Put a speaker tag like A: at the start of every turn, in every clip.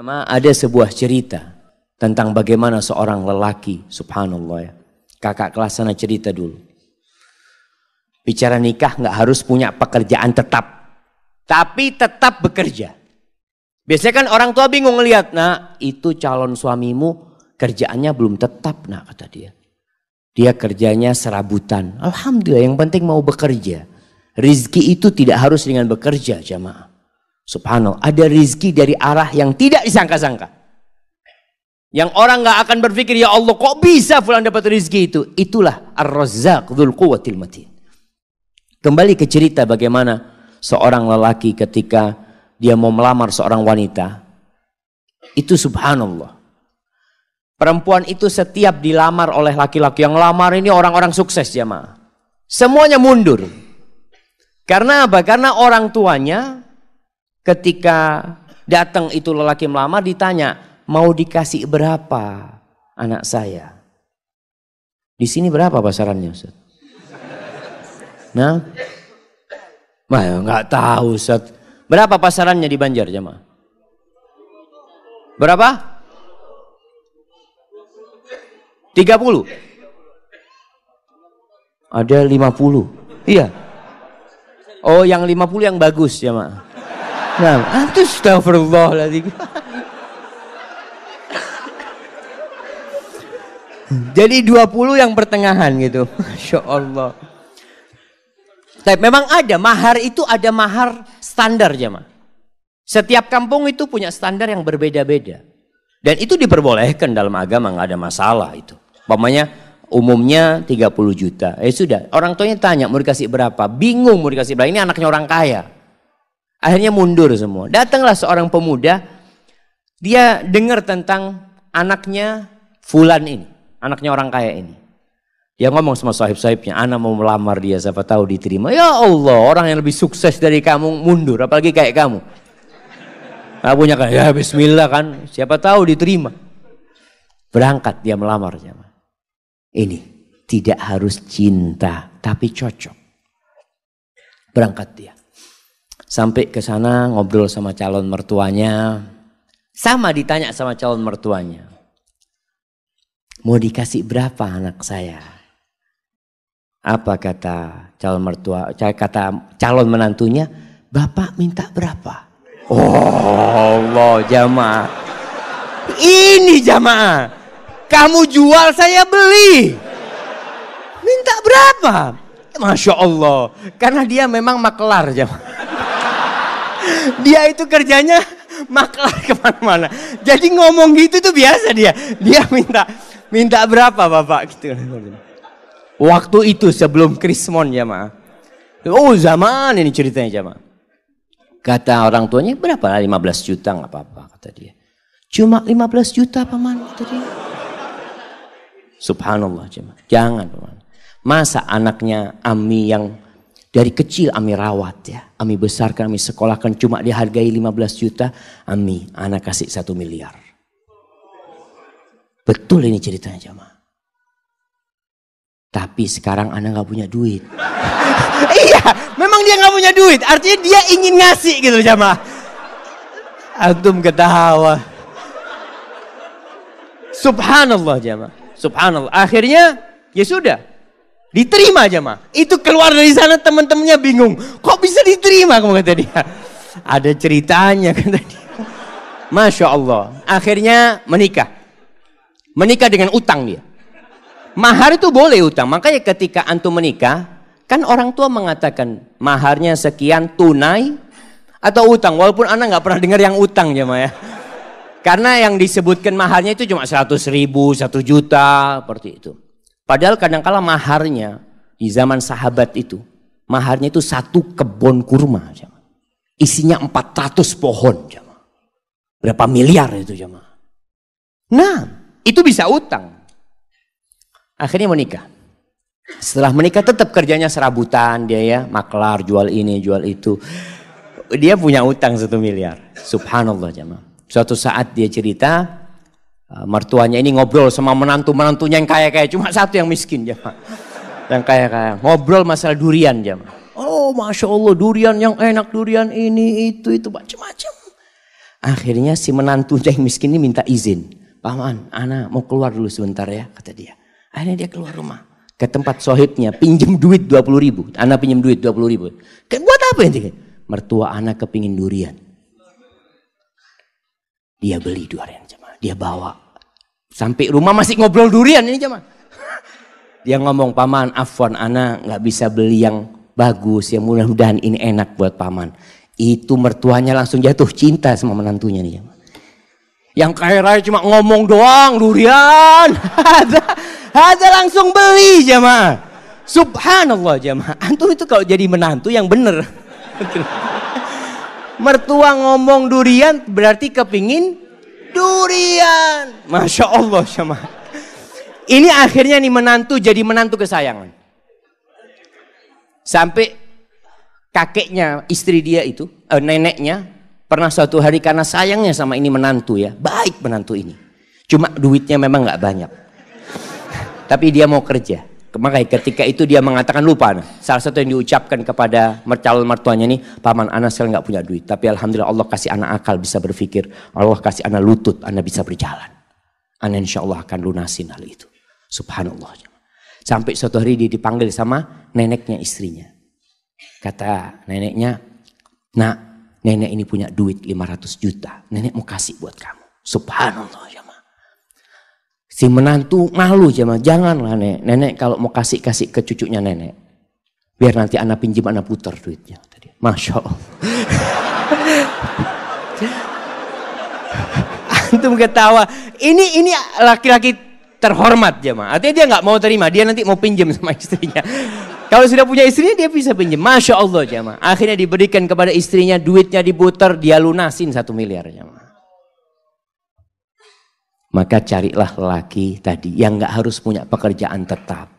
A: Ada sebuah cerita tentang bagaimana seorang lelaki, subhanallah ya. Kakak kelas sana cerita dulu. Bicara nikah nggak harus punya pekerjaan tetap, tapi tetap bekerja. Biasanya kan orang tua bingung ngelihat, nah itu calon suamimu kerjaannya belum tetap, nah kata dia. Dia kerjanya serabutan. Alhamdulillah, yang penting mau bekerja. Rizki itu tidak harus dengan bekerja, jamaah. Subhanallah, ada rizki dari arah yang tidak disangka-sangka. Yang orang gak akan berpikir, ya Allah kok bisa fulan dapat rizki itu. Itulah Ar-Razzaq Dzul Quwwatil Matin. Kembali ke cerita bagaimana seorang lelaki ketika dia mau melamar seorang wanita. Itu subhanallah. Perempuan itu setiap dilamar oleh laki-laki, yang lamar ini orang-orang sukses jamaah. Semuanya mundur. Karena apa? Karena orang tuanya ketika datang itu lelaki melamar ditanya, mau dikasih berapa anak saya? Di sini berapa pasarannya, Ustaz? Nah, nggak tahu, Ustaz. Berapa pasarannya di Banjar, jemaah? Berapa? 30? Ada 50? Iya. Oh, yang 50 yang bagus, jemaah. Nah, astagfirullahaladzim. Jadi 20 yang pertengahan gitu. Masya Allah. Tapi memang ada mahar, itu ada mahar standar jemaah. Setiap kampung itu punya standar yang berbeda-beda. Dan itu diperbolehkan dalam agama, nggak ada masalah itu. Umpamanya umumnya 30 juta. Sudah, orang tuanya tanya mau dikasih berapa? Bingung mau dikasih berapa, ini anaknya orang kaya. Akhirnya mundur semua. Datanglah seorang pemuda, dia dengar tentang anaknya fulan ini, anaknya orang kaya ini. Dia ngomong sama sahib-sahibnya, anak mau melamar dia, siapa tahu diterima. Ya Allah, orang yang lebih sukses dari kamu mundur, apalagi kayak kamu. Nah, punya kan, ya bismillah kan, siapa tahu diterima. Berangkat dia melamar. Ini tidak harus cinta, tapi cocok. Berangkat dia. Sampai ke sana ngobrol sama calon mertuanya. Sama ditanya sama calon mertuanya. Mau dikasih berapa anak saya? Apa kata calon mertua? Kata calon menantunya, Bapak minta berapa? Oh Allah, jamaah. Ini jamaah. Kamu jual, saya beli. Minta berapa? Masya Allah. Karena dia memang maklar jamaah. Dia itu kerjanya maklar kemana-mana. Jadi ngomong gitu tuh biasa dia. Dia minta berapa Bapak gitu. Waktu itu sebelum Krismon jamaah. Oh zaman ini ceritanya jamaah. Kata orang tuanya berapa? 15 juta nggak apa-apa kata dia. Cuma 15 juta paman kata dia. Subhanallah jemaah. Jangan paman. Masa anaknya Ami yang dari kecil Ami rawat ya. Ami besarkan, Ami sekolahkan cuma dihargai 15 juta. Ami anak kasih 1 miliar. Betul ini ceritanya jemaah. Tapi sekarang anak gak punya duit. Iya, memang dia gak punya duit. Artinya dia ingin ngasih gitu jemaah. Antum ketawa. Subhanallah jemaah. Subhanallah. Akhirnya ya sudah. Diterima jemaah. Itu keluar dari sana teman-temannya bingung. Kok bisa diterima kamu kata dia. Ada ceritanya kata dia. Masya Allah. Akhirnya menikah. Menikah dengan utang dia. Mahar itu boleh utang. Makanya ketika antum menikah, kan orang tua mengatakan maharnya sekian tunai atau utang. Walaupun anak nggak pernah dengar yang utang jemaah ya. Karena yang disebutkan maharnya itu cuma 100.000, 1 juta, seperti itu. Padahal kadang-kala maharnya di zaman sahabat itu, maharnya itu 1 kebun kurma. Jemaah. Isinya 400 pohon. Jemaah. Berapa miliar itu jemaah. Nah, itu bisa utang. Akhirnya menikah. Setelah menikah tetap kerjanya serabutan dia ya, maklar, jual ini, jual itu. Dia punya utang 1 miliar. Subhanallah jemaah. Suatu saat dia cerita, mertuanya ini ngobrol sama menantunya yang kaya-kaya, cuma satu yang miskin jemaah. Yang kaya-kaya. Ngobrol masalah durian jemaah. Oh, Masya Allah, durian yang enak, durian ini, itu macam-macam. Akhirnya si menantunya yang miskin ini minta izin. Paman, ana mau keluar dulu sebentar ya, kata dia. Akhirnya dia keluar rumah. Ke tempat sohibnya, pinjem duit 20.000. Ana pinjem duit 20.000. Buat apa ini? Mertua ana kepingin durian. Dia beli durian, jemaah. Dia bawa. Sampai rumah masih ngobrol durian ini, jemaah. Dia ngomong, paman, afwan, ana nggak bisa beli yang bagus, yang mudah-mudahan ini enak buat paman. Itu mertuanya langsung jatuh cinta sama menantunya nih, jemaah. Yang kaya raya cuma ngomong doang, durian. Ada langsung beli, jemaah. Subhanallah, jemaah. Antum itu kalau jadi menantu yang bener. Mertua ngomong durian berarti kepingin durian. Masya Allah, jemaah. Ini akhirnya nih menantu jadi menantu kesayangan. Sampai kakeknya istri dia itu, neneknya pernah suatu hari karena sayangnya sama ini menantu ya, baik menantu ini. Cuma duitnya memang nggak banyak. Tapi dia mau kerja. Makanya ketika itu dia mengatakan lupa. Salah satu yang diucapkan kepada calon mertuanya nih, paman ana sekarang nggak punya duit. Tapi alhamdulillah Allah kasih anak akal bisa berpikir. Allah kasih anak lutut, anak bisa berjalan. Anak insya Allah akan lunasin hal itu. Subhanallah. Sampai suatu hari dia dipanggil sama neneknya istrinya. Kata neneknya, nak, nenek ini punya duit 500 juta. Nenek mau kasih buat kamu. Subhanallah, jemaah. Si menantu malu, jemaah. Janganlah nenek kalau mau kasih ke cucunya nenek. Biar nanti anak pinjam, anak putar duitnya. Masya Allah. Antum ketawa. Ini laki-laki terhormat, jemaah. Artinya dia nggak mau terima. Dia nanti mau pinjam sama istrinya. Kalau sudah punya istrinya dia bisa pinjam. Masya Allah, jemaah. Akhirnya diberikan kepada istrinya, duitnya diputar, dia lunasin 1 miliar, jemaah. Maka carilah lelaki tadi yang nggak harus punya pekerjaan tetap.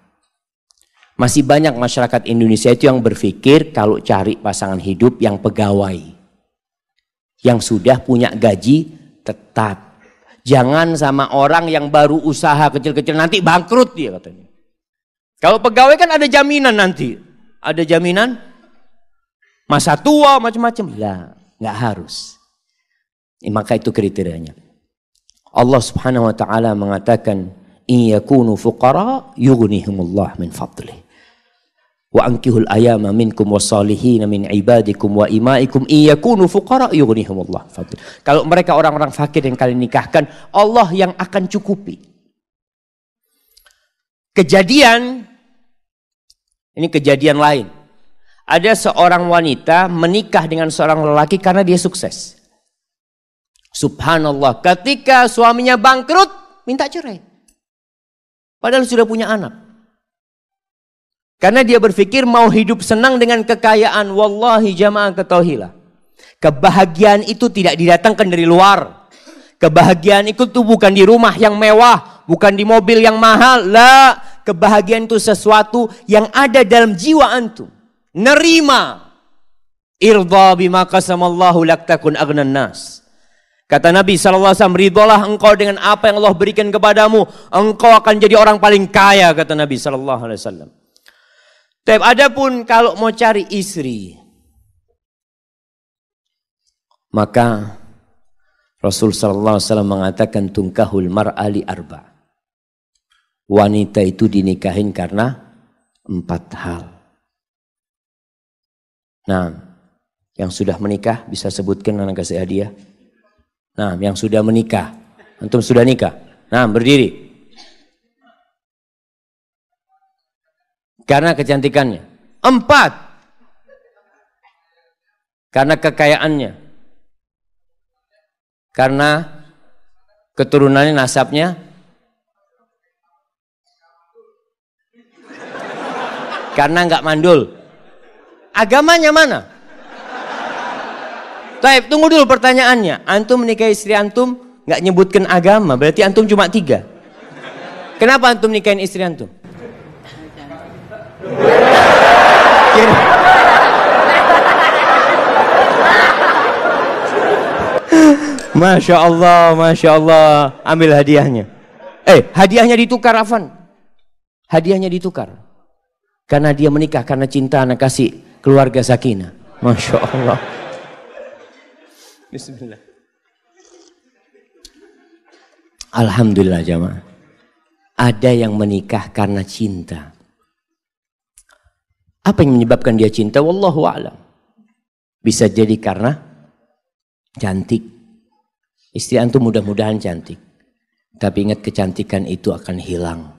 A: Masih banyak masyarakat Indonesia itu yang berpikir kalau cari pasangan hidup yang pegawai, yang sudah punya gaji tetap. Jangan sama orang yang baru usaha kecil-kecil nanti bangkrut dia katanya. Kalau pegawai kan ada jaminan nanti, ada jaminan masa tua macam-macam. Lah, nggak harus. Maka itu kriterianya. Allah Subhanahu wa taala mengatakan, "In yakunu fuqara yughnihimullah min fadlih. Wa ankihul ayama minkum wassalihin min ibadikum wa imaikum in yakunu fuqara yughnihimullah fadlih." Kalau mereka orang-orang fakir yang kalian nikahkan, Allah yang akan cukupi. Kejadian ini kejadian lain. Ada seorang wanita menikah dengan seorang lelaki karena dia sukses. Subhanallah, ketika suaminya bangkrut, minta cerai. Padahal sudah punya anak. Karena dia berpikir mau hidup senang dengan kekayaan. Wallahi jamaah ketahuilah. Kebahagiaan itu tidak didatangkan dari luar. Kebahagiaan itu tuh bukan di rumah yang mewah. Bukan di mobil yang mahal. La, kebahagiaan itu sesuatu yang ada dalam jiwa antum. Nerima. Irda bima qasamallahu lak takun aghnan nas. Kata Nabi SAW, ridholah engkau dengan apa yang Allah berikan kepadamu. Engkau akan jadi orang paling kaya, kata Nabi SAW. Tapi adapun kalau mau cari istri, maka Rasul SAW mengatakan, tungkahul mar'ali arba. Wanita itu dinikahin karena 4 hal. Nah, yang sudah menikah bisa sebutkan, anak kasih hadiah. Nah, yang sudah menikah. Antum sudah nikah. Nah, berdiri. Karena kecantikannya. 4. Karena kekayaannya. Karena keturunannya, nasabnya. Karena enggak mandul. Agamanya mana? Taib, tunggu dulu pertanyaannya. Antum menikahi istri antum nggak nyebutkan agama, berarti antum cuma 3. Kenapa antum nikahin istri antum? Masya Allah, Masya Allah. Ambil hadiahnya. Hadiahnya ditukar, Afan. Hadiahnya ditukar. Karena dia menikah karena cinta, anak kasih keluarga sakinah. Masya Allah. Bismillah. Alhamdulillah jamaah. Ada yang menikah karena cinta. Apa yang menyebabkan dia cinta? Wallahu a'lam. Bisa jadi karena cantik. Istri antum mudah-mudahan cantik. Tapi ingat, kecantikan itu akan hilang.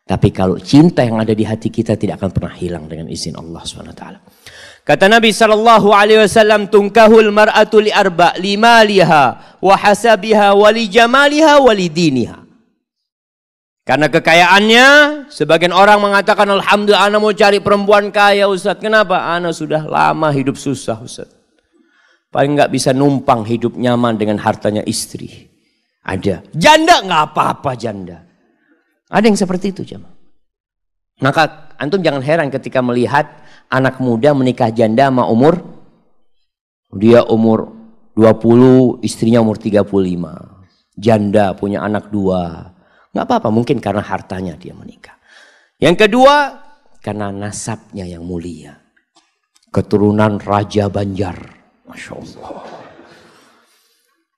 A: Tapi kalau cinta yang ada di hati kita tidak akan pernah hilang dengan izin Allah SWT. Kata Nabi SAW, tunkahul mar'atu li arba' limaliha wa hasabiha wa li jamaliha wa li diniha. Karena kekayaannya, sebagian orang mengatakan, alhamdulillah ana mau cari perempuan kaya Ustaz. Kenapa? Ana sudah lama hidup susah Ustaz. Paling nggak bisa numpang hidup nyaman dengan hartanya istri. Ada. Janda nggak apa-apa janda. Ada yang seperti itu jemaah. Maka antum jangan heran ketika melihat anak muda menikah janda sama umur. Dia umur 20, istrinya umur 35. Janda punya anak 2. Nggak apa-apa, mungkin karena hartanya dia menikah. Yang kedua, karena nasabnya yang mulia. Keturunan Raja Banjar. Masya Allah.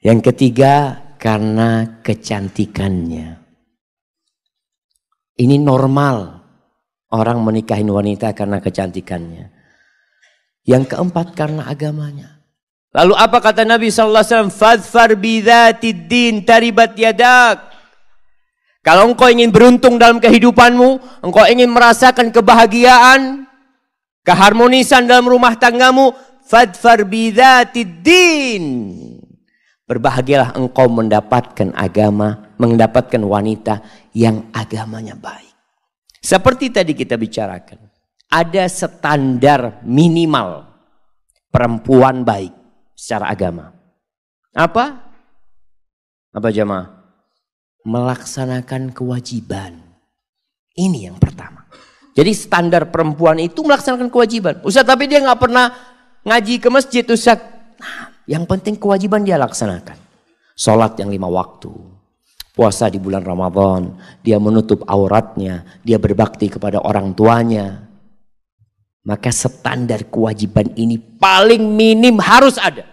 A: Yang ketiga, karena kecantikannya. Ini normal orang menikahin wanita karena kecantikannya. Yang keempat karena agamanya. Lalu apa kata Nabi SAW? Fadfar bidzatid din taribat yadak. Kalau engkau ingin beruntung dalam kehidupanmu, engkau ingin merasakan kebahagiaan, keharmonisan dalam rumah tanggamu, fadfar bidzatid din. Berbahagialah engkau mendapatkan agama, mendapatkan wanita yang agamanya baik. Seperti tadi kita bicarakan, ada standar minimal perempuan baik secara agama. Apa? Apa jemaah? Melaksanakan kewajiban. Ini yang pertama. Jadi standar perempuan itu melaksanakan kewajiban. Ustaz, tapi dia nggak pernah ngaji ke masjid Ustaz. Nah, yang penting kewajiban dia laksanakan. Sholat yang 5 waktu. Puasa di bulan Ramadan. Dia menutup auratnya. Dia berbakti kepada orang tuanya. Maka standar kewajiban ini paling minim harus ada.